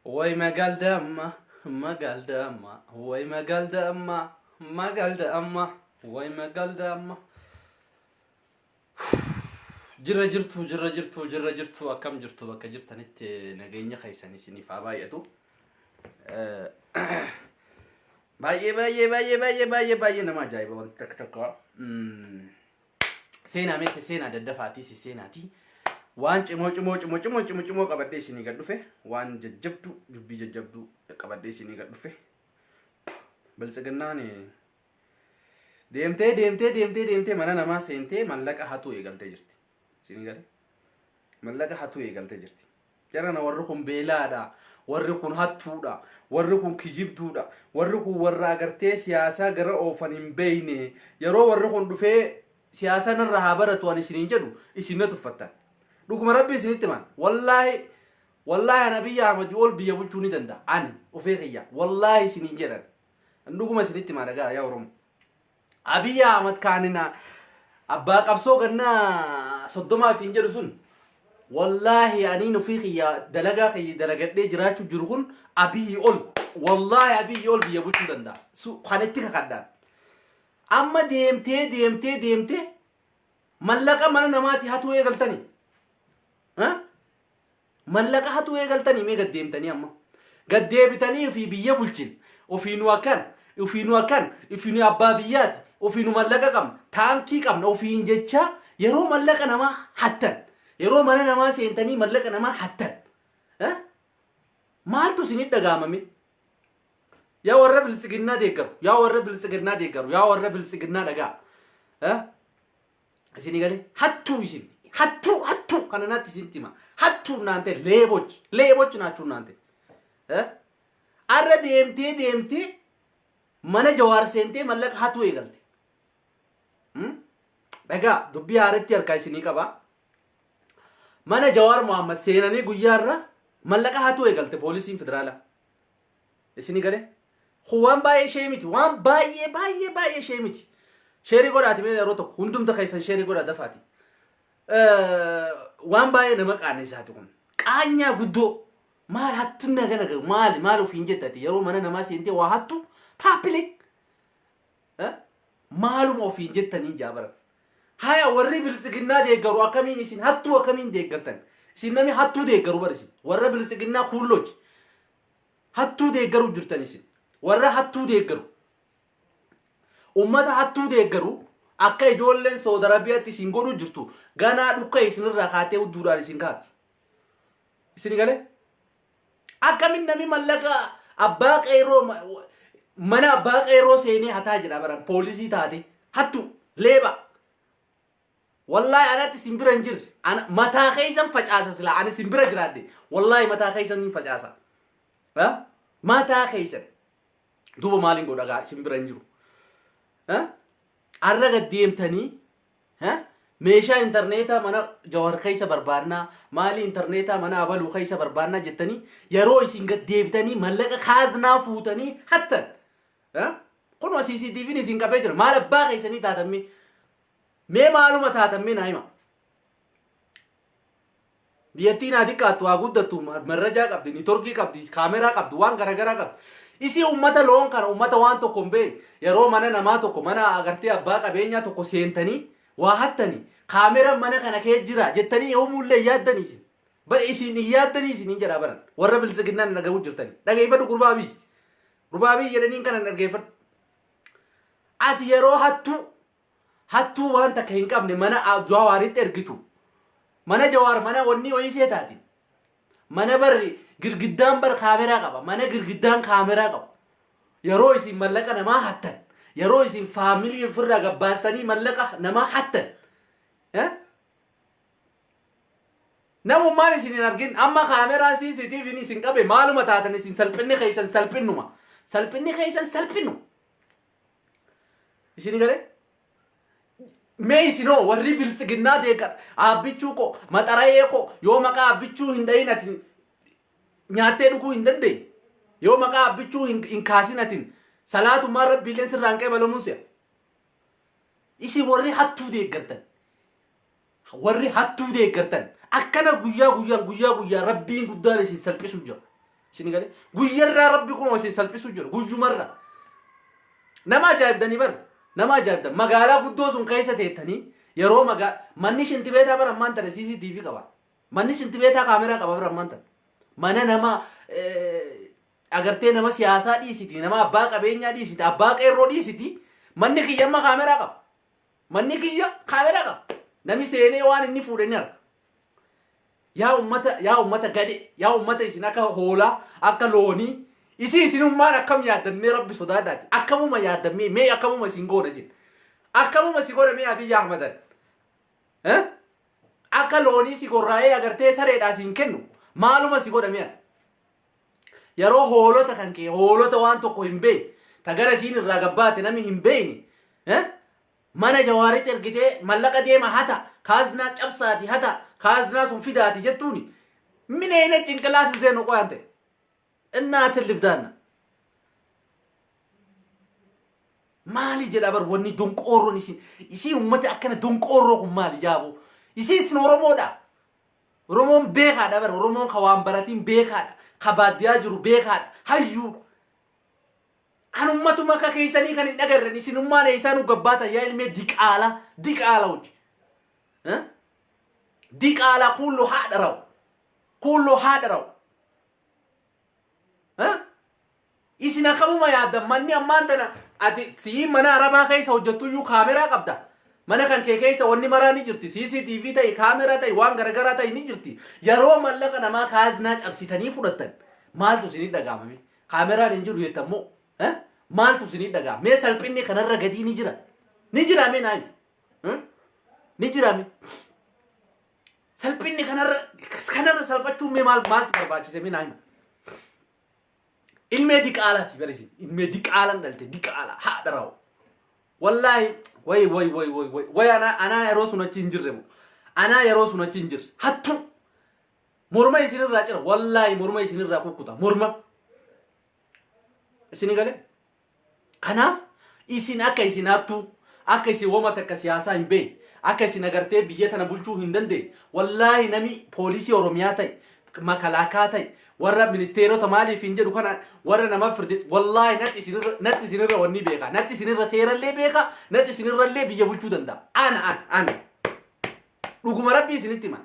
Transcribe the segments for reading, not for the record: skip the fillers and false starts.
وي ما قال دمه ما قال دمه وي ما قال دمه ما قال دمه وي ما قال دمه جرة جرتو أكم جرتو بك جرت نت نجيني خيساني سني فابايتو باي نما جايبه وانتك تكا سينا ميسي سينا ددفاتي سيناتي وان چمو قبدي سيني قدفه وان ججبدو جبي ججبدو قبدي سيني قدفه بلسغناني ديمتي مانا نما سينتي ملك هاتو يغلتي جرتي سيني قال ملك هاتو يغلتي جرتي جرانا وركم بيلادا وركم هاتودا وركم كجبدودا وركم ورا غرتي سياسه غره اوفن بيني يرو وركم دفه سياسه الرهابره وان سيني جدو اسينه تفتن دوكم ربي سنتمان والله نبي احمد يقول بيبلچوني دندا ان وفيخيا والله سنين جدن دوكم سنتمان دغا يا ورم ابي احمد كاننا ابا قبسو غنا صدما فينجرسون والله اني نفيخيا دلغا خي دلغت دي جراچو جرخون ابي يقول والله ابي يقول بيبلچو دندا سو خانتي كدان اما ديمتي ملقا من نماتي هاتو يغلطني ها ملقا هاتو يغلطني مي قديمتني اما قديبتني في بيه بلچين وفي نواكن وفي نو ابابيات وفي نو ملقا قم تانكي قم وفي انجچا يرو ملقا نما حتى يرو من نما سينتني ملقا نما حتى ها مالتو سيني دغاممي يا ورب السجنا ديكر يا ورب السجنا ديكر يا ورب السجنا دغا ها سيني قال حتو يسين حتو كانت سنتيما حتو نانته ليبوچ ناتو نانته اره ديمتي من جوار سنتي ملك حتو يغلتي دغا دبي ارتي اركاي سيني كبا من جوار محمد سيناني غيارا ملك حتو يغلتي بوليسين فدرالا سيني قال خوان باي شيمتي وان باي شيمتي شيري غوراتي مي روتو كوندوم تخيسن شيري غورا دفاتي وان باي نمق انساتكم قانيا غدو مال حتنا غنغ مالو فينجتاتي يرو من نما سينتي واحتو بابليك مالو مو فينجتني جابر هيا وري بالسغنا ديغرو اكمين سين حتو اكمين ديغرتن سينمي حتو ديغرو برسي وري بالسغنا كولوج حتو ديغرو جرتني سين ورا حتو ديغرو ummata hattuu deeggaru akka ijoolleen Saudi Arabiyaatti isin godhu jirtu ganaa dhukka isinirraa kaatee udduudhaan isin kaati isin gale akkamin nami mallaqa abbaa qeeroo mana abbaa qeeroo seenee hataa jira baran poolisii taate hattu leeba wallahi anatti simbira injir ana mataa keeysan facaasa sila ana simbira jiraadde wallahi mataa keeysan facaasa ha mataa keeysan duuba maalin godhagaa simbira injiru arraga deemtanii meeshaa interneetaa mana jawar keessa barbaadna maali interneetaa mana abaluu keessa barbaadna jettanii yeroo isin gad deebitanii mallaqa kaaznaa fuutanii hattan kun CCTV ni isin qabee jira maal abbaa keessanii taatamme mee maaluma taatamme naayima biyattiin adikaatu waa guddattu marrajaa qabdi nitorkii qabdi kaameraa qabdi waan garagaraa qabdi isi ummata loon kana ummata waan tokko mbe yeroo mana namaa tokko mana agartee abbaa qabeenya tokko seentanii waa hattanii kaamera mana kana kee jira jettanii yoomullee yaaddanii isin yaaddanii isin jira baran warra bilsiginnaan nagawu jirtanii dhageeffadhu gurbaabii jedhaniin kana dhageeffadhu ati yeroo hattuu waan takka hin qabne mana jawaaritti ergitu mana jawaar mana wanni oyisee taati mana barri girgiddaan bar kaamera qaba mana girgiddaan kaamera qaba yeroo isin mallaqa namaa hattan yeroo isin faamilii firra gabbaastanii mallaqa namaa hattan namummaan isin hin argin amma kaameraan CCTV ni isin qabe maaluma taatan isin salphinni keeysan salphinnu isin gale mee isinoo warri bilsiginnaa deeqar abbichuu ko maxarayee ko yoo maqaa abbichuu hin dhayinatin nyaatee dhuguu hin dandeenye yoo maqaa abbichuu hin kaasinatin salaatummaan rabbiileen sirraan qeebalamuusiya isi warri hattuu deeggartan akkana guyyaa rabbiin guddaan isin salphisu jira isin gale guyyarraa rabbi kun isin salphisu jiru guyyumarra nama ajaa'ibdanii bar nama ajaa'ibdan magaalaa guddoo sun keessa teettanii yeroo manni shintibeetaa bar ammaan tana CCTV qaba manni shintibeetaa kaameraa qaba bar ammaan tana mana nama agartee nama siyaasaa dhiisiti nama abbaa qabeenyaa dhiisiti abbaa qeerroo dhiisiti manni kiyyamma kaameraa qaba manni kiyya kaameraa qaba nami seenee waan inni fuudhe ni arga yaa ummata gade yaa ummata isin akka hoolaa akka loonii isinummaan akkam yaadannee rabbi sodaadhaati akkamuma yaadamee mee akkamuma isin goona isin akkamuma si goona mee Abiy Ahmedan akka loonii si gorraa'ee agartee sareedhaa siin kennu maaluma si godha mee yeroo hoolota kan kee hoolota waan tokko hin beekne tagara siin irraa gabbaate nami hin beekne mana Jawaaritti ergitee mallaqa deema hata kaaznaa cabsaati hata kaaznaa sun fidaati jettuuni mineene cinqilaati zeenu qoyante እናትን ልብዳና ማሊ ጀዳበር ወኒ ዶንቆሮን ይሲ ኡመት አከነ ዶንቆሮ ኩማል ያቡ ይሲ ስን ኦሮሞዳ ኦሮሞን ቤካ ዳበር ኦሮሞን ከዋንበራቲን ቤካ ከባዲያ ጅሩ ቤካ ሀዩ አኑመቱ መካ ከይሰኒ ከኒ ነገረን ይሲኑማ ለይሳኑ ገባታ ያልሜ ዲቃላዎች ዲቃላ ኩሉ ሀደራው isina kamuma yaadda manni ammaan tana ati si mana arabaa keessa hojjettuyyuu kaameraa qabda mana kan kee keessa wanni maraa ni jirti CCTV ta'e kaameraa ta'e waan garagaraa ta'e ni jirti yeroo mallaqa namaa kaaznaa cabsitanii fudhattan maaltu isinii dhagaamame kaameraan hin jiru jettammoo maaltu isinii dhagaama mee salphinni kanarra gadii ni jira mee naayi ni jira mee salphinni kanarra salphachuu mee maaltu barbaachise mee naayi ilme diqaalati barisi ilme diqaalan dalte diqaala haadaraw wallahi way ana yeroo sunachi hinjirremu ana yeroo sunachi hinjir hattu morma isinirraa cira wallahi morma isinirraa kukkuta morma isini gale kanaaf isin akka isin hattu akka isin wama takka siyaasaa hin beekne akka isin agartee biyya tana bulchuu hin dandeenye wallahi nami poolisii oromiyaa ta'e makalaakaa ta'e warra ministeerota maaliif hin jedhu kana warra nama firde wallahi natti isinirra wanni beeka natti isinirra seerallee beeka natti isinirrallee biyya bulchuu danda'a ana dhuguma rabbi isinitti himan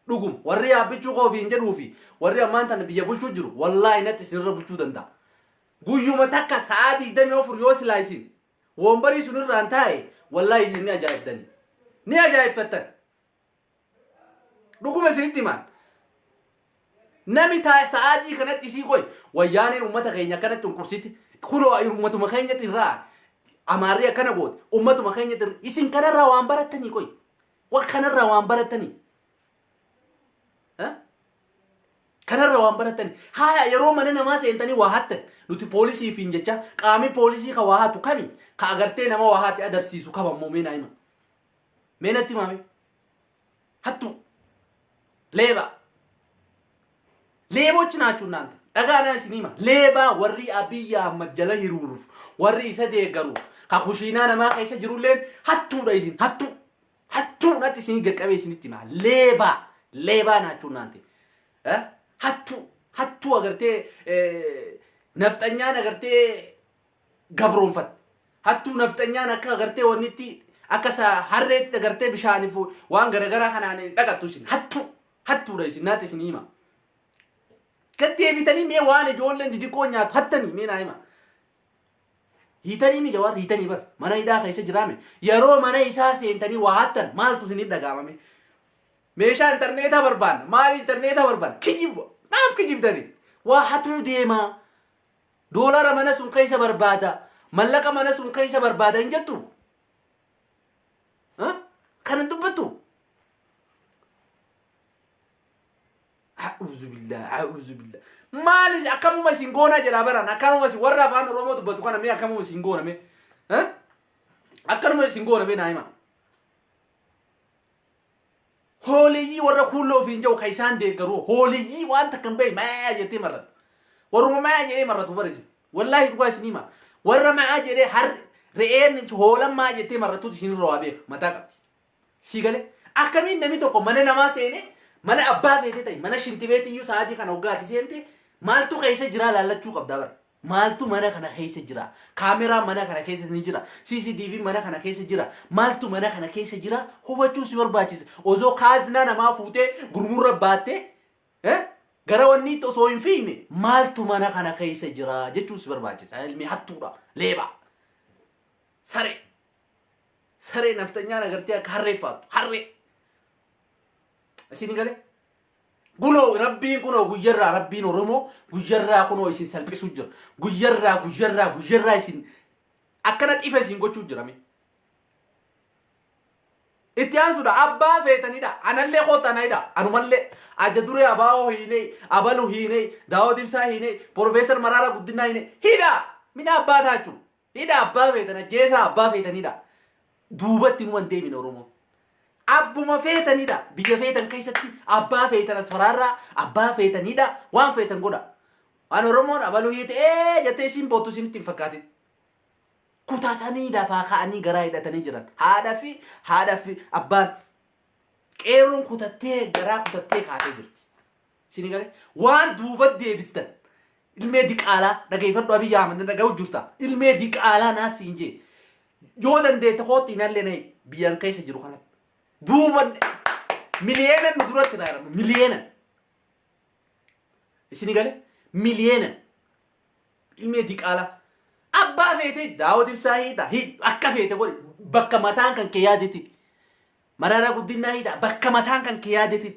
dhuguma warri yaabbichuu qoofi hin jedhuufi warri ammaan tana biyya bulchuu jiru wallahi natti isinirra bulchuu danda'a guyyuma takka sa'aatii 24 yoo silaa isin wombarii sunirraan taa'e wallahi isin ni ajaa'ibfattan dhuguma isinitti himan nami taa sa'aatii kanatti isii qoy wayyaaneen ummata keenya kanatti unkursiti kuno ummatuma keenyatti irraa amaarri akkana goote ummatuma keenyatti isin kanarraa waan barattanii qoy kanarraa waan barattanii kanarraa waan barattanii haya yeroo mana namaa seentanii waa hattan nuti poolisiif hin jecha qaami poolisii ka waa hatu kami ka agartee nama waa hate adabsiisu kabammoo mee naayima mee natti maame hattu leeba ሌቦች ናችሁ እናንተ ደጋና ሲኒማ ሌባ ወሪ አብይ አህመድ ጀለ ይሩሩፍ ወሪ ይሰደገሩ ካኩሺና ነማ ከይሰ ጅሩለን ሀቱ ዳይሲን ሀቱ ናት ሲኒ ገቀቤ ሲኒቲማ ሌባ ናችሁ እናንተ ሀቱ አገርቴ ነፍጠኛ ነገርቴ ገብሮንፈት ሀቱ ነፍጠኛ ነካ አገርቴ ወኒቲ አከሳ ሀሬት አገርቴ ቢሻኒፉ ዋን ገረገራ ከናኔ ደቀቱ ሲን ሀቱ ዳይሲን ናት ሲኒማ كتير بيتني مي وانا جولن دي كونيا حتني مين ايما هيتني مي جوار هيتني بر مانا يدا خيسه جرامي يرو مانا اساس انتني واحتن مال تو سني دغامي ميشا انترنت بربان مال انترنت بربان كيجيب ناف كيجيب داري واحتو ديما دولار مانا سون كيسه بربادا ملك مانا سون كيسه بربادا انجتو كان دبتو أعوذ بالله مالي أكمل ما سينغونا جرابرا أكمل ما سيورا فان رومو تبتوكنا مي أكمل ما سينغونا مي أكمل ما سينغونا مي نايما هوليجي ورا كله في جو كيسان دي كرو هوليجي وانت كم بي ما يجي مرة ورا ما يجي مرة تبرز والله كويس نيما ورا ما يجي هر رئين هولا ما يجي مرة تودي روابيك متى سيغلي أكمل نمي توكو من نما سيني mana abbaa feete ta'e mana shinti beeti iyyuu sa'aatii kana hoggaati seente maaltu keessa jira laallachuu qabda bar maaltu mana kana keessa jira kaameraa mana kana keessa ni jira CCTV mana kana keessa jira maaltu mana kana keessa jira hubachuu si barbaachisa osoo kaaznaa namaa fuutee gurmurra baattee gara wanni osoo hin fiine maaltu mana kana keessa jira jechuu si barbaachisa ilmi hattuudha leeba saree naftanyaan agartee akka harreeffattu harree isin galee Gulo rabbiin kuno guyarraa rabbiin oromoo guyarraa kuno isin salphisu jira guyarraa isin akkana xifa isin gochuu jirame itti aansuudha abbaa feetanidha anallee qotanayidha anumallee aja duree abaa'oo hiinee abalu hiinee daawud ibsaa hiinee profeesar maraara guddinaa hiinee hidha mina abbaa taachu hidha abbaa feetana jeesaa abbaa feetanidha duubatti nuwan deemine oromoo Abbuma feetanidha biyya feetan keessatti abbaa feetan asfaraarraa abbaa feetanidha waan feetan godha waan oromoon abaluu hiite jettee isin boottu isinitti hin fakkaatin kutatanii lafaa ka'anii garaa hidhatanii jiran haadhaa fi abbaan qeerroon kutattee garaa kutattee kaatee jirti isin galee waan duuba deebistan ilmee diqaalaa dhageeffadhu Abiyyi Ahmed dhaga'u jirta ilmee diqaalaa naas siin jee yoo dandeette kootti hinallee nahi biyyan keessa jiru kanatti Duuban miliyeenan nu duratti dhaaramu miliyeenan isini gale miliyeenan ilmee diqaalaa abbaa feete daawud ibsaa hiita akka feete godhe bakka mataan kan kee yaadetti maraara guddinaa hiita bakka mataan kan kee yaadetti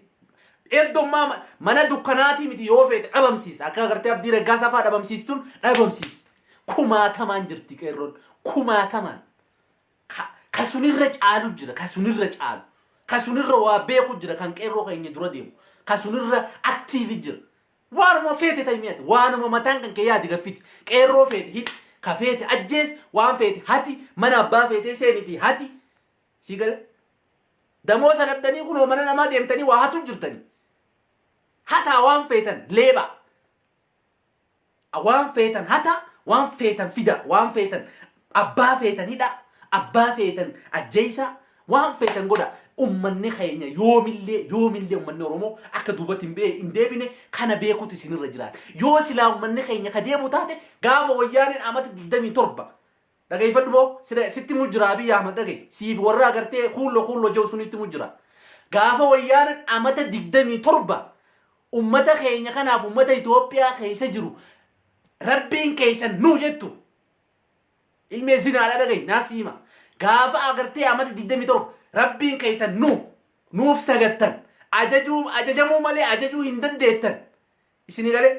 eddommaa mana dukkanaatii miti yoo feete dhabamsiisa akka agartee Abdii Raggaasaa fa'aa dhabamsiistuun dhabamsiisa kumaatamaan jirti qeerroon kumaatamaan kasunirra caalu jira kasunirra waa beeku jira kan qeerroo keenya dura deemu kasunirra aktiivi jira waanuma feete taymiyati waanuma mataan kan kee yaadi gaffiti qeerroo feete hidhi ka feete ajjees waan feete hati mana abbaa feete seeniti hati sigale damoo sanabdanii kunoo mana namaa deemtanii waa hatu jirtanii hataa waan feetan leeba waan feetan hata waan feetan fida waan feetan abbaa feetanidha abbaa feetan ajjeesa waan feetan godha ummanni keenya yoomillee ummanni oromoo akka duubatti hin deebine kana beekuutu isinirra jiraata yoo silaa ummanni keenya ka deemu taate gaafa wayyaaniin amata 27 dhageeffadhu boo sitti mujjira Abiyyi Ahmed dhagee siif warra agartee kuulloo jehu sunitti mujjira gaafa wayyaaniin amata 27 ummata keenya kanaaf ummata Itoophiyaa keessa jiru rabbiin keessan nuu jettu ilmee zinaadha dhagee naasima gaafa agartee amata 27 rabbiin keessan nuuf sagattan ajajamuu malee ajajuu hin dandeettan isini galee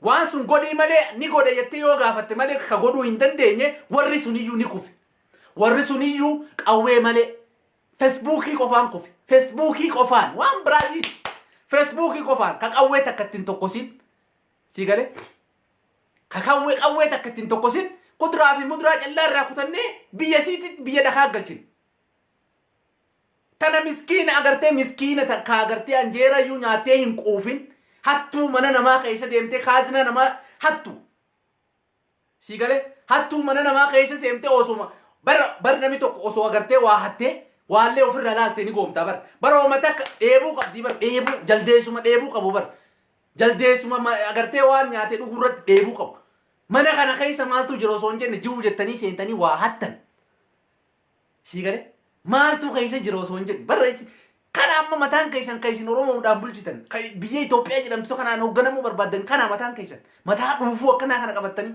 waan sun godhii malee ni godhe jettee yoo gaafatte malee ka godhuu hin dandeenye warri suniyyuu ni kufe warri suniyyuu qawwee malee feesbuukii qofaan kufe feesbuukii qofaan waan biraazii feesbuukii qofaan ka qawwee takka ittiin tokkosin si galee ka qawwee takka ittiin tokkosin kuduraa fi muduraa callaa irraa kutannee biyya siitti biyya dhakaa galchine tana miskiina agartee miskiina takka agartee anjeera iyyuu nyaatee hin quufin hattuu mana namaa keessa deemtee kaazina namaa hattu si galee hattuu mana namaa keessa seemtee osuma bar nami tokko osoo agartee waa hattee waallee ofirra laaltee ni goomtaa bar ooma takka dheebuu qabdii dheebuu jaldeessuma dheebuu qabu jaldeessuma agartee waan nyaatee dhugurratti dheebuu qabu mana kana keessa maaltu jira osoo hin jenne jiru jettanii seentanii waa hattan si galee maaltu keessa jira osoo hin jenne barreessi kana amma mataan keessan kaisin oromoodhaan bulchitan biyya Itoophiyaa jedhamtu kanaan hoogganamuu barbaaddan kana mataan keessan mataa dhuufuu akkanaa kana qabattanii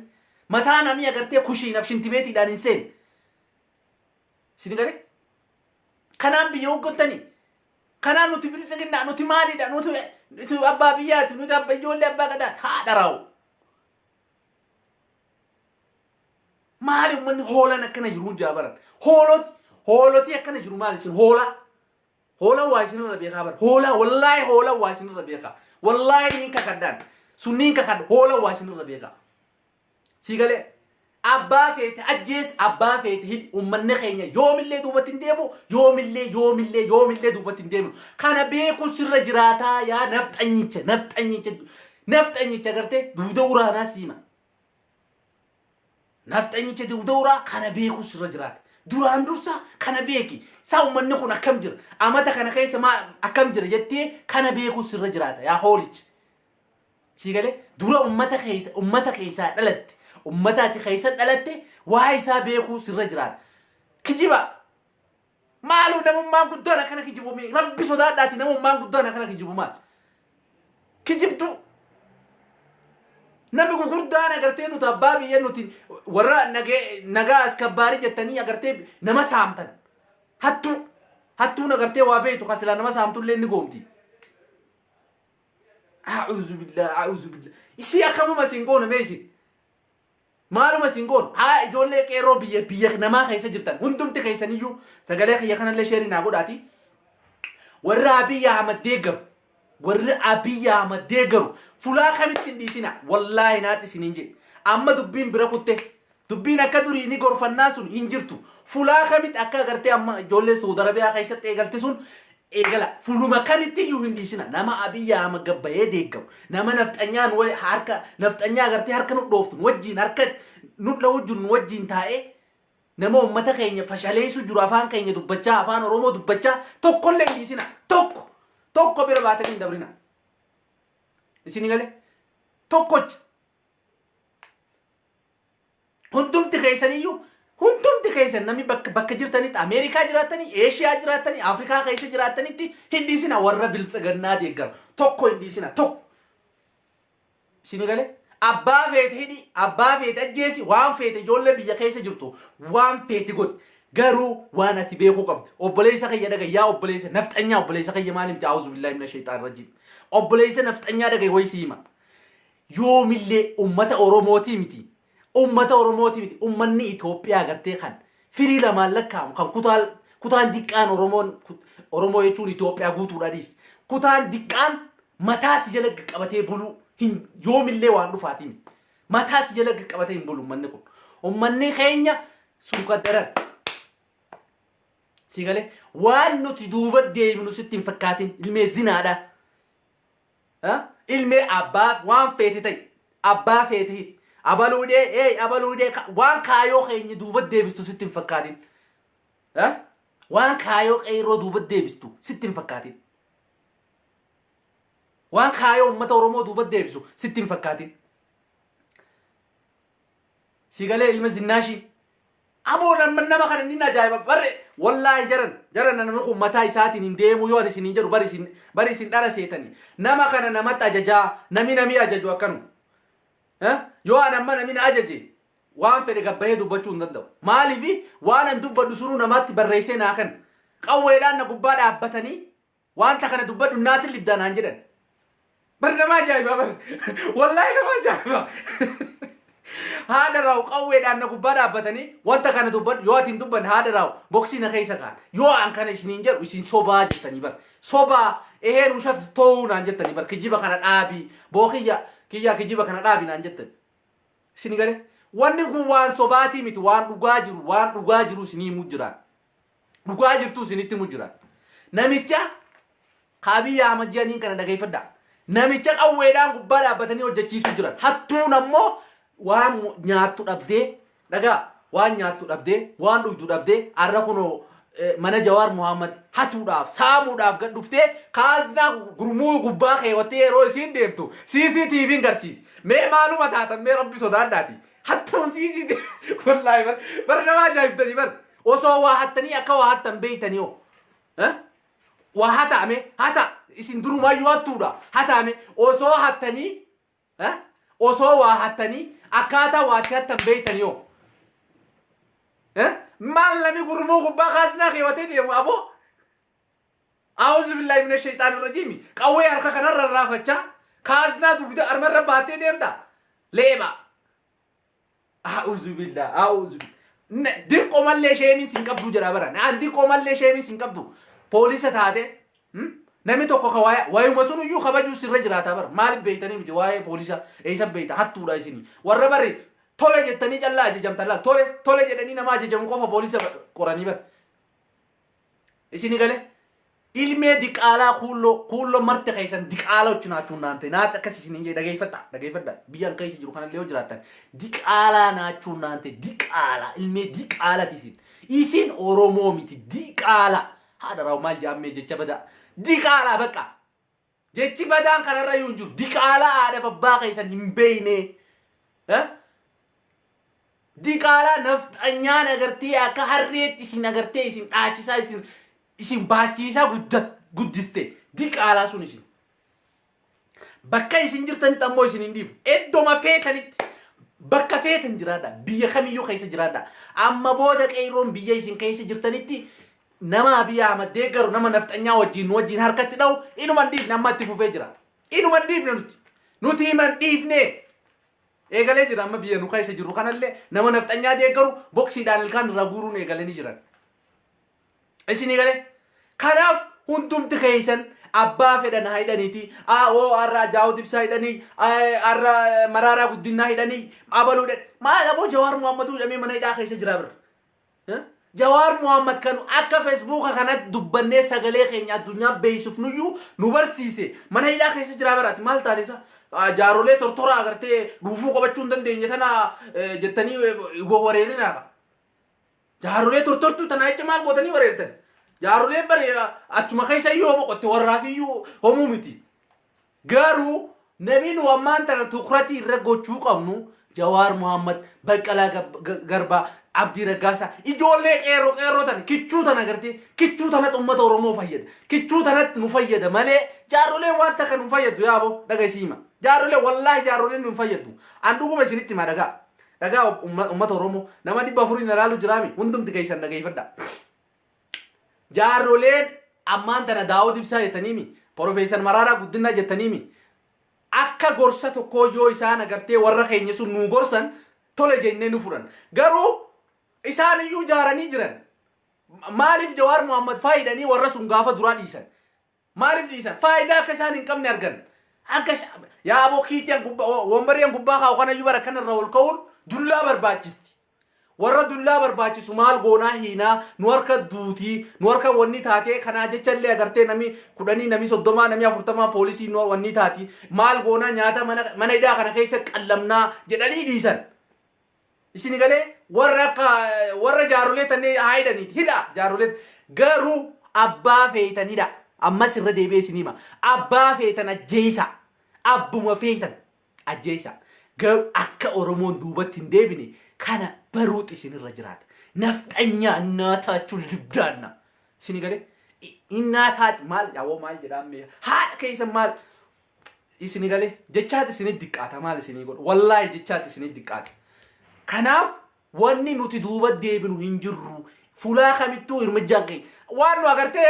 mataa namni agartee kushiinaaf shintibeetiidhaan hin seen si galee kanaan biyya hooggattanii kanaan nuti bilisa kennaa nuti maaliidha nuti abbaa biyyaati nuti abbaa ijoollee abbaa gadaa haadha raa'u maali ummanni hoolan akkana jiruun jaabaran hooloti akkana jiru maali isin hoola waa isinirra beekaa bara hoola waa isinirra beekaa wallaahi niin kakadhaan sunniin kakadha hoola waa isinirra beekaa si galee abbaa feete ajjees abbaa feete hidhi ummanni keenya yoomillee duubatti hin deemu yoomillee duubatti hin deemu kana beeku sirra jiraataa yaa nafxanyicha agartee duuda uraanaa siima nafxanyicha duuda uraa kana beeku sirra jiraata duraan dursa kana beeki saa ummanni kun akkam jira amata kana keessa akkam jira jettee kana beeku sirra jiraata yaa hoolicha سيقاله دورا أمتا كيسا دلت أمتا كيسا دلت وهايسا بيكو سرجرات كجيبا مالو نمو مان قدانا كنا كجيبو مي ربي صداد داتي نمو مان قدانا كنا كجيبو مال كجيبتو نمو قدانا قرتين وطبابي ينوتين وراء نغا اسكباري جتاني اقرتين نما سامتن هاتو نقرتين وابيتو خاسلا نما سامتو اللي نقومتي أعوذ بالله إسي أخمو مسنقون ميسي مالو مسنقون ها إجولي كيرو بيا نما خيسا جرتان هندوم تخيسا نيجو سقالي خيخنا اللي شيري ناقو داتي ورى أبي أحمد ديقر فلا خمت تنديسينا والله ناتي سنينجي أما دبين براكوته دبين أكادوري نيقور فناسون إنجرتو فلا خمت أكا غرتي أما إجولي سودر بيا خيسا تيغلتي سون إيجلا فلوما كانت تيجو هنديسنا نما أبي يا أما جبّيه ديكو نما نفتنيان وحركة نفتنيا غرتي حركة نقطوفتن وجين حركة نطلع وجون وجين تاعي نما أمتا كينيا فشليسو جرافان كينيا دبّجا أفان رومو دبّجا توكل هنديسنا توكو بيرباتك إن دبرنا إسيني قاله توكوج هندوم تكيسانيو هندوم تكيسان نمي بك جرتني أمريكا جرتني إيشيا جرتني أفريقيا كيس جرتني تي هنديسنا ورّا بيلسجنا ديجر توكو هنديسنا توك إسيني قاله أبا فيت أجيسي وان فيت يولي بيجا كيس جرتو وان فيت قد قرو وانا تبيكو قبض وبليسا خي يدقى يا وبليسا نفت أنيا وبليسا خي مالي متعوذ بالله من الشيطان الرجيم وبليسا نفت أنيا دقى ويسيما يوم اللي أمتا أوروموتي متي أمني إثيوبيا غرتي خان فري لما لكام خان كتان ديكان أورومو يچون إثيوبيا غوتو راديس كتان ديكان متاس جلق قبتي بلو يوم اللي وانو فاتيمي متاس جلق قبتي بلو منكم أمني خينيا سوكا درن سيقاله وانو تدوبة دي منو ستين فكاتين ilme zinaada ilme abba waan feetitay abba feetit abalude waan kaayo kheenyi duuba deebistu sittin fakkaatin waan kaayo qeyroo duuba deebistu sittin fakkaatin waan kaayo ummata oromoo duuba deebisu sittin fakkaatin sigale ilma zinnaashi aboona nama kana ninna ajaa'iba barre wallahi jaran nama kun mataa isaatiin hin deemu yoo isin hin jedhu bari isin dhara seetani nama kana namatti ajajaa nami ajaju akkanu yoo anamma nami na ajaje waan fedhe gabbahee dubbachuu hin danda'u maaliifi waan an dubbadhu sunuu namatti barreessee naa kan qawweedhaan na gubbaa dhaabbatanii wanta kana dubbadhu naatin libdaan haan jedhan bari nama ajaa'iba bari wallahi nama ajaa'iba هذا راو قوي لأنه كبار أبداني وانت كان دبّن يواتين دبّن هذا راو بوكسينا كيسا كان يو أن كان إسنينجر ويسين صوبا جتني بر صوبا إيه نوشات تون أنجتني بر كجيبا كان أبي بوكيا كجيبا كان أبي نانجتن سنيجره واني كوان صوباتي مت وان رجاجرو سني مجران رجاجر تو سني تمجران نميتشا خابي يا مجانين كان دقي فدا نميتشا قوي لأن كبار أبداني وجتشي سجران حتى نمو waan nyaattu dhabdee daga waan nyaattu dhabdee waan dhugdu dhabdee arra kuno mana Jawaar Muhammad hatuudhaaf saamuudhaaf gad dhuftee kaasna gurmuu gubbaa keewwattee yeroo isiin deemtu CCTV'n garsiisi mee maaluma taatan mee rabbi sodaadhaati hattuun CCTV wallahi bar nama ajaa'ibtanii bar osoo waa hattanii akka waa hattan beeytanii oo waa hata isin durumaayyuu hattuudha hataame osoo hattanii osoo waa hattanii akata waati hattan beeytanii oo maal nami gurmuu gubbaa kaasnaa keewwatee deemu aboo a'uuzu billahi minash shaytaanir rajiim qawwee harka kanarra raafachaa kaasnaa dugda armarra baatee deemta leema a'uuzu billahi dirqoo mallee sheemii sin qabdu jedha bara naan dirqoo mallee sheemii sin qabdu poolisa taate nami tokko ka waayuma sun iyyuu kabajuu sirra jiraata bara maaliif beeytanii miti waa'ee poolisa eessa beeyta hattuudha isinii warra barri tole jettanii callaa ajajamtan laal tole jedhanii nama ajajamu qofa poolisa qoranii bara isinii galee ilmee diqaalaa kuulloo marte keessan diqaalaa naachuun naante naata akkas isinii jee dhageeffadha biyyaan keessa jiru kanallee yoo jiraattan diqaalaa naachuun naante diqaalaa ilmee diqaalaati isin oromoo miti diqaalaa haadha raawuu maal jaammee jecha badaa diqaalaa baqa jechi badaan kanarra yoo jiru diqaala aada babbaa keessan hin beeyne diqaala nafxanyaan agartee akka harreetti isin agartee isin dhaachisaa isin baachiisaa guddiste diqaala sun isin bakka isin jirtan tammoo isin hin dhiifu eddoma feetanitti bakka feetan jiraadha biyya kamiyyuu keessa jiraadha amma booda qeeroon biyya isin keessa jirtanitti nama biya amadee garu nama nafxanyaa wajjin harkatti dhaw inuman dhiif namatti fufee jira inuman dhiifne nuti himan dhiifne eegalee jira amma biyya nu keessa jiru kanallee nama nafxanyaa deeggaru boksiidhaan ilkaan irraa guuruun eegalanii jiran isin eegalee kanaaf hundumti keessan abbaa fedhan haidhaniiti oo arra jaawud ibsaa hidhanii arra maraaraa guddinaa hidhanii abaluudhan maal aboo Jawaar Muhammadu hidhamee mana hidhaa keessa jira bira Jawaar Muhammad kanu akka Facebook kanatti dubbannee sagalee keenya addunyaa beeksisuuf nu barsiise mana hidhaa keessa jira biraati maal taatisa jaarolee tortora agartee dhuufuu qabachuu hin dandeenye tana jettanii wareerina jaarolee tortortuu tana jecha maal gootanii wareertan jaarolee bare achuma keessa yoo boqotte warraafiyyuu homuu miti garuu namni nu ammaan tana tuqratii irra gochuu qabnu Jawaar Muhammad Baqqalaa Garbaa Abdii Raggaasa ijoollee qeerroo tan kichuu tan agartee kichuu tanatti ummata Oromoo fayyada kichuu tanatti nu fayyada malee jaarolee waan takka nu fayyadu yaabo dhagaysiima jaarolee wallahi jaarolee nu fayyadu an dhuguma isinitti ma dhagaa ummata Oromoo nama 400 ilaalu jiraami hundumti keessan dhagayfadha jaaroleen ammaan tana Daawud Ibsaa jettaniimi Profeesar Maraaraa Guddinaa jettaniimi akka gorsa tokko yoo isaan agartee warra keenya sun nu gorsan tole jennee nu furan garuu isaan iyyuu jaaranii jiran maaliif Jawaar Muhammad faayidanii warra sun gaafa duraa dhiisan maaliif dhiisan faayidaa akka isaan hin qabne argan akka yaa aboo kiitiyan wombariyan gubbaa kaa'u kana iyyuu bara kanarra ol ka'uun dullaa barbaachisti warra dullaa barbaachisu maal goonaa hiinaa nu harka duutii nu harka wanni taatee kanaa jechallee agartee nami 10 nami 30 nami 40 poolisii nu wanni taati maal goonaa nyaata mana hidhaa kana keessa qallamnaa jedhanii dhiisan isin galee warra jaarolee tanne haidaniiti hidha jaarolee garuu abbaa feetan hidha ammas irra deebi'ee isinima abbaa feetan ajjeesa abbuma feetan ajjeesa garuu akka Oromoon duubatti hin deebine kana baruut isinirra jiraata nafxanyaa inaataachuu libdaanna isin galee inaataati maal yaawoo maal jedhamme haadha keessa maal isin galee jechaati isinit diqqaata maal isinii godhu wallaahi jechaati isinit diqqaata kanaaf wanni nuti duuba deebinu hin jirru fulaa kamittuu hirmijjaan keenya waan nu agartee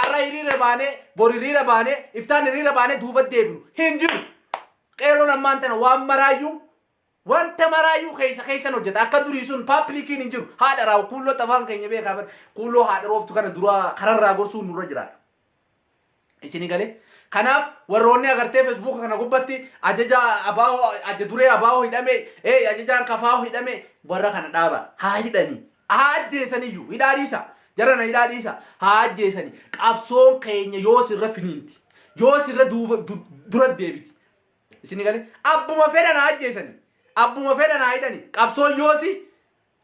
arra hiriira baanee bor hiriira baanee iftaan hiriira baanee duuba deebinu hin jiru qeeroon ammaan tana waan maraayyuu wanta maraayyuu keessan hojjeta akka durii sun paablikiin hin jiru haadha raawu kuulloo xafaan keenya beekaa bar kuulloo haadha rooftu kana dura kararraa gorsuun nurra jiraata isinii galee kanaaf warroonni agartee Facebook kana gubbatti ajaja abaao ajaja duree abaao hidhame ajajaan kafaa hidhame warra kana dhaaba haa hidhani haa ajjeesaniyyuu hidhaadhiisa jarana hidhaadhiisa haa ajjeesani qabsoon keenya yoo sirra finiinti yoo sirra dura deebiti isinii galee abbuma fedhan haa ajjeesani abbuma fedhan haa hidhani qabsoon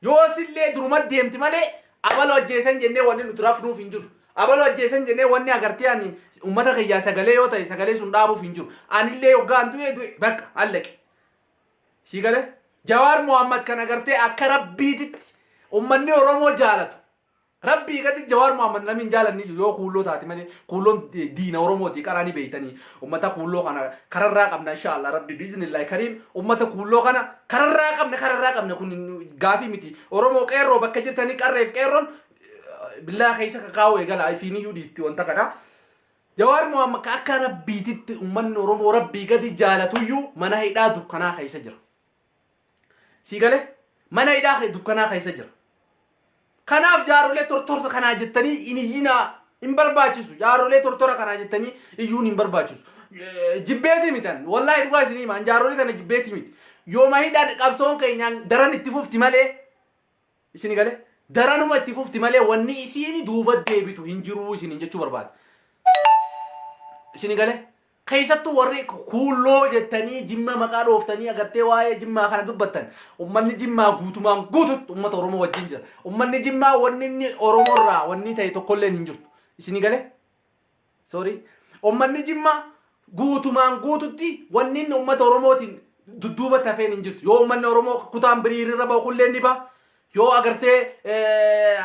yoosillee duruma deemti malee abaloo ajjeesan jennee wanni nuti rafnuuf hin jiru abaloo ajjeesan jennee wanni agartee ani ummata kiyyaa sagalee yoo ta'e sagalee sun dhaabuuf hin jiru anillee hoggaan du'e bakka allaqe si galee Jawaar Muhammad kan agartee akka rabbiititti ummanni Oromoo jaalatu rabbii gadi Jawaar Muhammad namin jaalanni yoo kuulloo taati malee kuulloon diina Oromooti qaraanii beeytanii ummata kuulloo kana kararraa qabna inshallah rabbi biiznillaahi kariim ummata kuulloo kana kararraa qabna kun gaafii miti Oromoo qeerroo bakka jirtanii qarreef qeerroon bilaa keessa kakaawu eegala ifiinii yuudhiisti wanta kana Jawaar Muhammad akka rabbiititti ummanni Oromoo rabbii gadi jaalatuyyuu mana hidhaa dukkanaa keessa jira si galee mana hidhaa dukkanaa keessa jira kanaaf jaarolee tortora kana jettanii iniyyina hin barbaachisu jaarolee tortora kana jettanii iyyuun hin barbaachisu jibbeeti mitan wallahi dhugaa isinii maan jaarolee kana jibbeeti miti yoo mahidhaan qabsoon keenyaan daran itti fufti malee isin galee daranuma itti fufti malee wanni isiini duuba deebitu hin jiru isin jechuu barbaada isin galee keessattuu warri kuulloo jettanii jimma maqaa dhooftanii agartee waa'ee jimmaa kana dubbattan ummanni jimmaa guutumaan guututti ummata Oromoo wajjin jira ummanni jimmaa wanni inni Oromoorraa wanni ta'e tokkolleen hin jirtu isin galee sorry ummanni jimmaa guutumaan guututti wanni inni uummata Oromootiin dudduuba tafeen hin jirtu. Yoo uummanni Oromoo kutaan birii hiriira bahu kulleen ni baha. Yoo agartee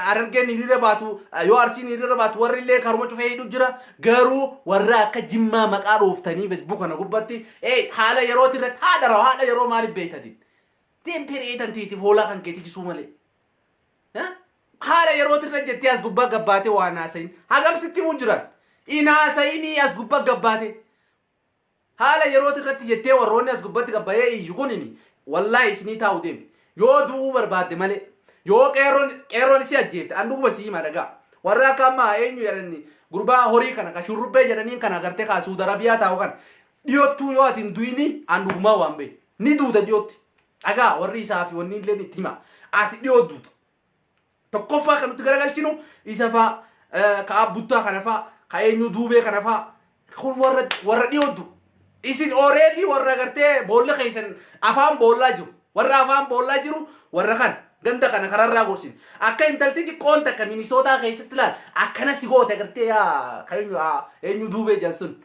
Harargeen hiriira baatu, yoo Arsiin hiriira baatu warri illee karuma cufee hidhu jira. Garuu warra akka Jimmaa maqaa dhooftanii Facebook kana gubbatti haala yerootii irratti haala yeroo maaliif beektatiin? Deemtee reetan tiitiif hoolaa kan keetii jisuu malee. Haala yerootii irratti jettee as gubbaa gabbaatee waan haasayin. Hagam sitti muu jiran? In haasayinii as gubbaa gabbaatee. Haala yerootii irratti jettee warroonni as gubbatti gabbaayee iyyu kunini wallahi isinii taa'u deemi. Yoo du'uu barbaadde malee. Yoo qeerroon isi ajjeefte anduma sii madagaa. Warra akka ammaa eenyu jedhani gurbaa horii kana ka shurrubbee jedhaniin kana agartee ka Saudi Arabiyaa taa'u kan dhiyoottuu yoo ati hin du'ini andumaa waan beeku. Ni duuta dhiyootti. Dhagaa warri isaa fi wanni illee itti hima. Ati dhiyoo duuta. Tokkoffaa kan nuti garagalchinu isa fa'a ka abbuttaa kana fa'a ka eenyu duubee kana fa'a kun warra dhiyootu. Isin already warra agartee boolla keessan afaan boollaa jiru. Warra afaan boollaa jiru warra kan ganda kana kararraa gorsin. Akka intalti xiqqoon takka Minisootaa keessatti laal akkana si goote agartee eenyu duubee jansun.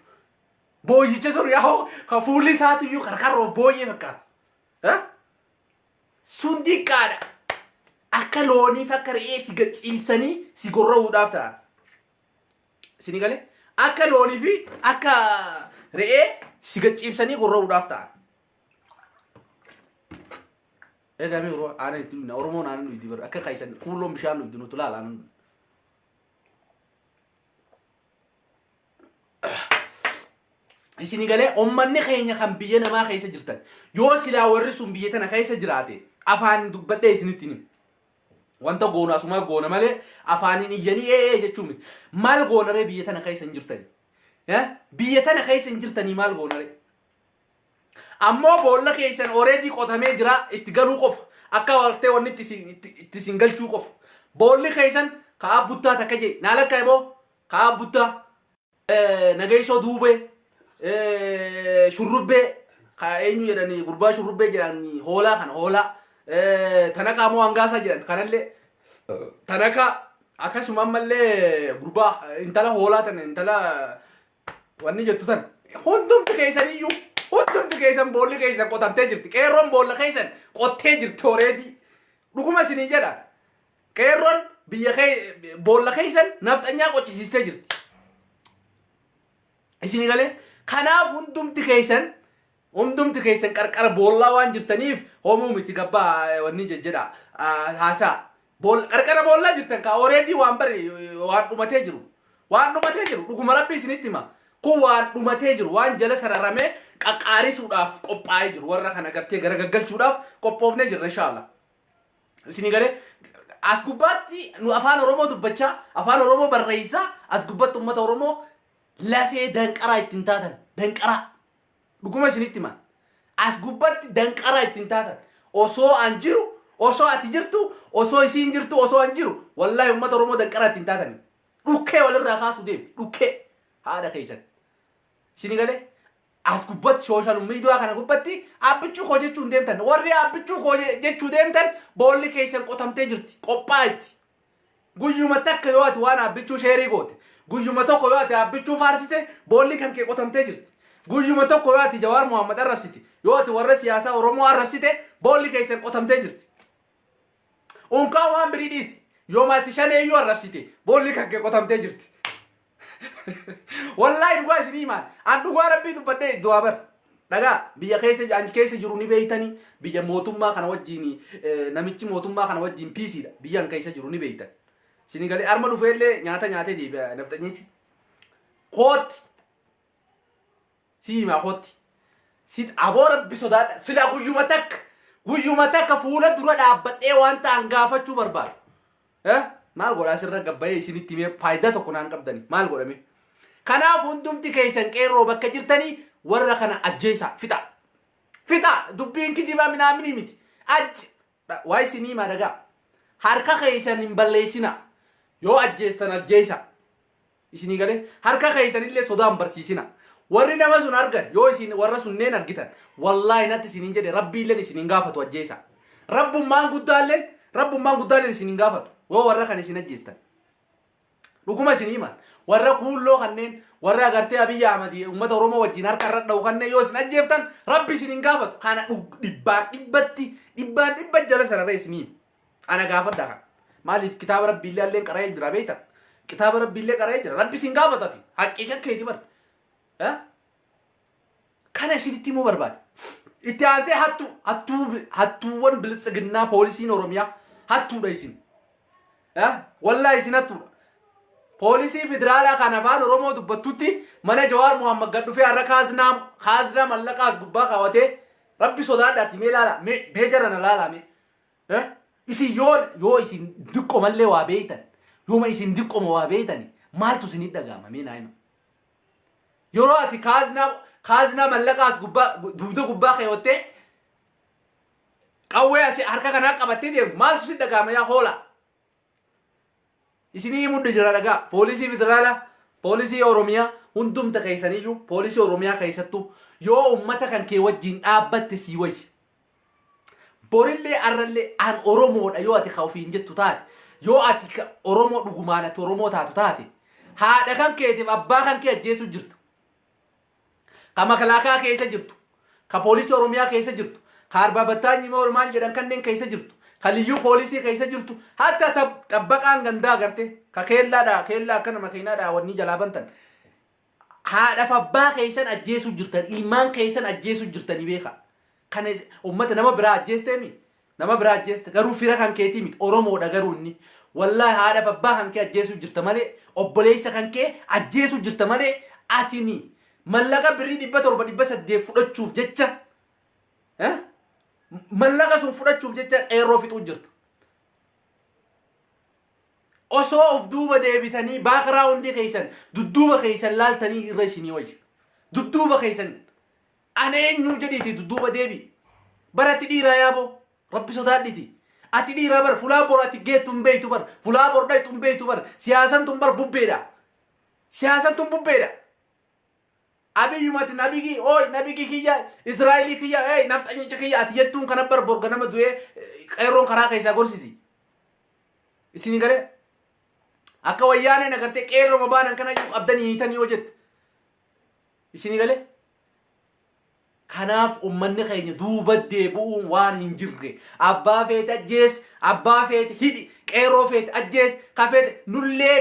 Booyicha sun yaa ka fuulli isaatiyyuu karkarroof booyyee fakkaata. Sun diqqaadha. Akka looniif akka re'ee si ciibsanii si gorra'uudhaaf ta'an. Isinii galee akka loonii fi akka re'ee si ciibsanii gorra'uudhaaf ta'an. Egaa mi aanan itti dhugna Oromoon aanan nuyi dibar akka kaisan kuuloon bishaan nuyi nuti laalaan. Isinii galee uummanni keenya kan biyya namaa keessa jirtan yoo silaa warri sun biyya tana keessa jiraate afaan dubbadhee isinitti himi. Wanta goona asuma goona malee afaanin iyyanii jechuun maal goonaree biyya tana keessa hin jirtani. Biyya tana keessa hin jirtanii maal goonaree? Ammoo boolla keessan already qotamee jira itti galuu qofa. Akka wartee wanni itti sin galchuu qofa. Boolli keessan kaa buttaa takka jee naalakka eboo kaa buttaa nageessoo duubee shurrubbee kaa eenyu jedhanii gurbaa shurrubbee jedhanii hoolaa kana hoolaa. Tanaka moo hangaasaa jedhan kanallee tanaka akkasuma ammallee gurbaa intala hoolaa tan intala wanni jettu tan hundumti keessaniyyuu hundumti keessan boolli keessan qotamtee jirti. Qeerroon boolla keessan qottee jirti already. Dhuguma isinii jedha qeerroon biyya boolla keessan nafxanyaa qochisiistee jirti. Isinii galee kanaaf hundumti keessan qarqara boollaa waan jirtaniif hoomuu miti gabbaa wanni jedha haasaa. Qarqara boollaa jirtan ka already waan bari waan dhumatee jiru. Waan dhumatee jiru dhuguma rabbi isinitti hima. Kun waan dhumatee jiru waan jala sararamee qaqqaarisuudhaaf qophaa'ee jiru. Warra kana gartee gara gaggalchuudhaaf qophoofnee jirra inshallah. Isinii galee as gubbaatti nu afaan Oromoo dubbachaa afaan Oromoo barreessaa as gubbaatti uummata Oromoo lafee danqaraa ittiin taatan danqaraa. Dhuguma isinitti hima. As gubbatti danqaraa ittiin taatan osoo an jiru osoo ati jirtu osoo isiin jirtu osoo an jiru wallahi uummata Oromoo danqaraa ittiin taatan. Dhukkee walirraa kaasuu deemu dhukkee haadha keessan. Isinii galee as gubbatti social media kana gubbatti abbichuu koo jechuun deemtan warri abbichuu koo jechuu deemtan boolli keessan qotamtee jirti qophaa'etti. Guyyuma takka yoo ati waan abbichuu sheerii goote guyyuma tokko yoo ati abbichuu faarsite boolli kan kee qotamtee jirti. Guyyuma tokko yoo ati Jawaar Mohammad arrabsite yoo ati warra siyaasaa Oromoo arrabsite boolli keessan qotamtee jirti. Unkaa waan biriidis yoo maati shaneeyyuu arrabsite boolli kan kee qotamtee jirti. Wallahi dhugaa isinii himaan an dhugaa rabbii dubbadhee iddoo abar dhagaa biyya keessa jiru ni beeytanii biyya mootummaa kana wajjiin namichi mootummaa kana wajjiin piisiidha biyyan keessa jiru ni beeytan. Isinii galee arma dhufeellee nyaata nyaatee deebi'a naftanyichi. Kooti Sima hoti. Sit abora bisodaadha. Sila guyyuma takka fuula dura dhaabbadhee wanta hangaafachuu barbaadu. Maal godhaa asirra gabbayee isinitti himee faayidaa tokko naan qabdani. Maal godhame? Kanaaf hundumti keessan qeerroo bakka jirtanii warra kana ajjeesaa fixa. Fixa dubbiin kijibaa minaamini miti. Waa isinii madagaa. Harka keessan hin balleessina. Yoo ajjeestan ajjeesa. Isinii galee harka keessanillee sodaan barsiisina. Warri nama sun argan yoo isin warra sunneen argitan wallahi natti isinin jedhe rabbiilleen isinin gaafatu ajjeesa. Rabbummaan guddaalleen isinin gaafatu yoo warra kan isin ajjeestan. Dhuguma isin himan warra kuulloo kanneen warra agartee Abiy Ahmed ummata Oromoo wajjin harka irra dha'u kanneen yoo isin ajjeeftan rabbi isin hin gaafatu kana dhibbaan dhibba jala sararee isinii ana gaafadha kan maaliif kitaaba rabbiillee alleen qara'ee jira beekta kitaaba rabbiillee qara'ee jira rabbi isin gaafatati haqiiqa keeti bar kana isinitti immoo barbaade itti aansee hattuuwwan bilisiginnaa poolisiin Oromiyaa hattuudha isin wallahi isin hattuudha Polisi federaalaa kan afaan Oromoo dubbattutti mana Jawaar Muhammad gad dhufee har'a kaasnaa mallaqaas gubbaa kaawwatee rabbi sodaadhaatti mee ilaala mee jarana laalame isin yoo isin diqqo mallee waa beeytan yooma isin diqqoma waa beeytan maaltu isinit dhaga'ama mee naayima yeroo ati kaasnaa mallaqaas dugda gubbaa kaawwattee qawwee asi harka kanaa qabattee deemu maaltu isin dhaga'ama yaa hoola isini mudde jira daga polisi federala polisi Oromiyaa hundumta keeysaniyyuu polisi Oromiyaa keeysattu yoo ummata kan kee wajjin dhaabbatte sii wayyi borillee arrallee an Oromoodha yoo ati khawfiin jettu taate yoo ati Oromoo dhugumaan ati Oromoo taatu taate haadha kan keetiif abbaa kan kee ajjeesu jirtu ka makalaakaa keessa jirtu ka polisi Oromiyaa keessa jirtu ka arbaabattaanyi Oromaan jedhan kanneen keessa jirtu Kaliyyuu polisi keessa jirtu hatta tabbaqaan gandaa agarte ka keellaa akkana makiinaadha wanni jalaa bantan haadhaaf abbaa keessan ajjeesu jirtan ilmaan keessan ajjeesu jirtanii beeka kana ummata nama biraa ajjeesteemi nama biraa ajjeeste garuu fira kan keetii miti Oromoodha garuu inni wallahi haadhaaf abbaa kan kee ajjeesu jirta malee obboleessa kan kee ajjeesu jirta malee atini mallaqa birrii 700 fudhachuuf jecha mallaqa sun fudhachuuf jecha qeerroo fixuu jirtu osoo of duuba deebitanii baakiraawundi keeysan dudduuba keeysan laaltanii irra isinii wayyu dudduuba keeysan aneenyuu jedhiiti dudduuba deebi baratti dhiiraa yaaboo rabbi sodaadhiti ati dhiiraa bar fulaa bor ati geettu hin beeytu bar fulaa bor dhaytu hin beeytu bar siyaasan tun bar bubbeedha siyaasan tun bubbeedha Abiy mati nabigi oi nabigi kiyya Israeli kiyya naftanyicha kiyya ati jettun kana bar borga nama du'e qeerroon karaa keessa gorsiti isini gale akka wayyaane nagarte qeerroo mabaanan kana abdanii hiitanii yoo jette isini gale kanaaf ummanni keenya duuba deebu'uun waan hin jirre abbaa feete ajjees abbaa feete hidhi qeerroo feete ajjees ka feete nullee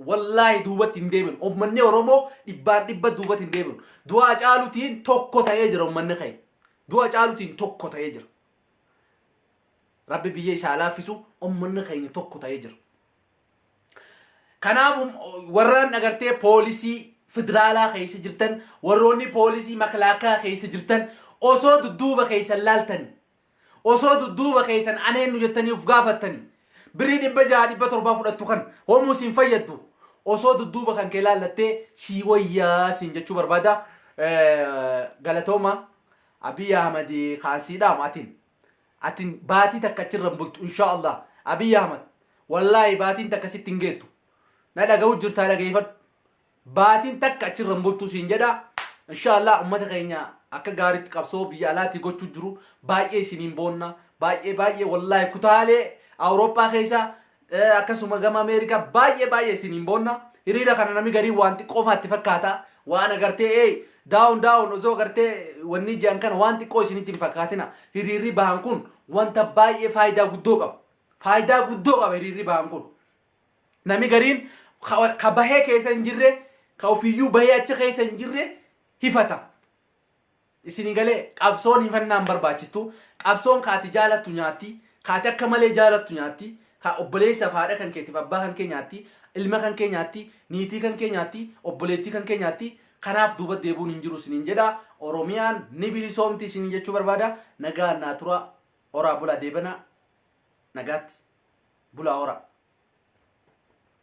wallahi duubat hin deebiin ummanni Oromoo dhibbaan dhibba duubat hin deebiin du'a caalutiin tokko ta'ee jira ummanni keenya du'a caalutiin tokko ta'ee jira rabbi biyya isaa laaffisu ummanni keenya tokko ta'ee jira kanaaf warraan agartee poolisii federaalaa keessa jirtan warroonni poolisii makalaakaa keessa jirtan osoo dudduuba keessan laaltan osoo dudduuba keessan aneen nu jettanii uf gaafattanii birrii 600 fudhattu kan hoomuu siin fayyaddu osoo dudduuba kan kee laallattee sii wayyaa siin jechuu barbaada galatooma Abiy Ahmed kaasiidhaam atin baatii takka achirran bultu insha Allah Abiy Ahmed wallahi baatiin takka sitti hin geettu na dhaga'u jirtaa dhageeffadhu baatiin takka achirran bultu siin jedha insha Allah ummata keenya akka gaariitti qabsoo biyya alaatti gochuu jiru baay'ee isiniin boonna baay'ee wallahi kutaalee Awurooppaa keessa akkasuma gama Ameerikaa baay'ee isiniin boonna hiriira kana nami garii waan xiqqoo faatti fakkaata waan agartee down osoo agartee wanni jiran kana waan xiqqoo isinitti fakkaatina hiriirri bahan kun wanta baay'ee faayidaa guddoo qaba hiriirri bahan kun nami gariin ka bahee keessa hin jirre ka ofiyyuu bahee achi keessa hin jirre hifata isini galee qabsoon hifannaan barbaachistu qabsoon kaati jaalattu nyaatti kaati akka malee jaalattu nyaatti ka obboleessa faadha kan keetiif abbaa kan kee nyaatti ilma kan kee nyaatti niitii kan kee nyaatti obboleettii kan kee nyaatti kanaaf duuba deebuun hin jiru isiniin jedha Oromiyaan ni bilisoomti isiniin jechuu barbaada nagaa naa tura oraa bulaa deebana nagaatti bulaa oraa